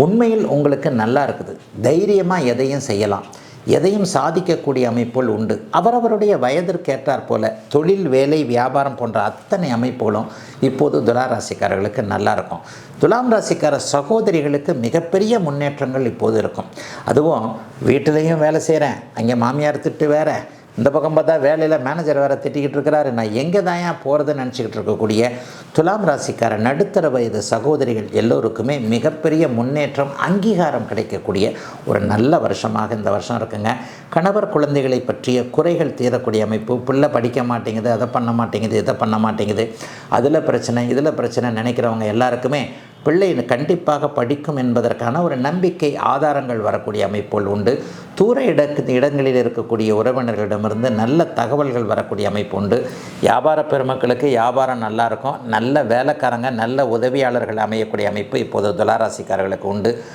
உண்மையில் உங்களுக்கு நல்லா இருக்குது. தைரியமாக எதையும் செய்யலாம், எதையும் சாதிக்கக்கூடிய அமைப்புகள் உண்டு. அவரவருடைய வயதிற்கேற்றாற் போல தொழில், வேலை, வியாபாரம் போன்ற அத்தனை அமைப்புகளும் இப்போது துலா ராசிக்காரர்களுக்கு நல்லா இருக்கும். துலாம் ராசிக்கார சகோதரிகளுக்கு மிகப்பெரிய முன்னேற்றங்கள் இப்போது இருக்கும். அதுவும் வீட்டிலையும் வேலை செய்கிறேன், அங்கே மாமியார் திட்டு வேறு, இந்த பக்கம் பார்த்தா வேலையில் மேனேஜர் வேறு திட்டிக்கிட்டு இருக்கிறாரு, நான் எங்கே தான் ஏன் போகிறதுன்னு நினச்சிக்கிட்டு இருக்கக்கூடிய துலாம் ராசிக்கார நடுத்தர வயது சகோதரிகள் எல்லோருக்குமே மிகப்பெரிய முன்னேற்றம், அங்கீகாரம் கிடைக்கக்கூடிய ஒரு நல்ல வருஷமாக இந்த வருஷம் இருக்குங்க. கணவர் குழந்தைகளை பற்றிய குறைகள் தீரக்கூடிய அமைப்பு. பிள்ளை படிக்க மாட்டேங்குது, அதை பண்ண மாட்டேங்குது, இதை பண்ண மாட்டேங்குது, அதில் பிரச்சனை, இதில் பிரச்சனை நினைக்கிறவங்க எல்லாருக்குமே பிள்ளை கண்டிப்பாக படிக்கும் என்பதற்கான ஒரு நம்பிக்கை, ஆதாரங்கள் வரக்கூடிய அமைப்புகள் உண்டு. தூர இடங்களில் இருக்கக்கூடிய உறவினர்களிடமிருந்து நல்ல தகவல்கள் வரக்கூடிய அமைப்பு உண்டு. வியாபார பெருமக்களுக்கு வியாபாரம் நல்லா இருக்கும். நல்ல வேலைக்காரங்க, நல்ல உதவியாளர்கள் அமையக்கூடிய அமைப்பு இப்போது துலா ராசிக்காரர்களுக்கு உண்டு.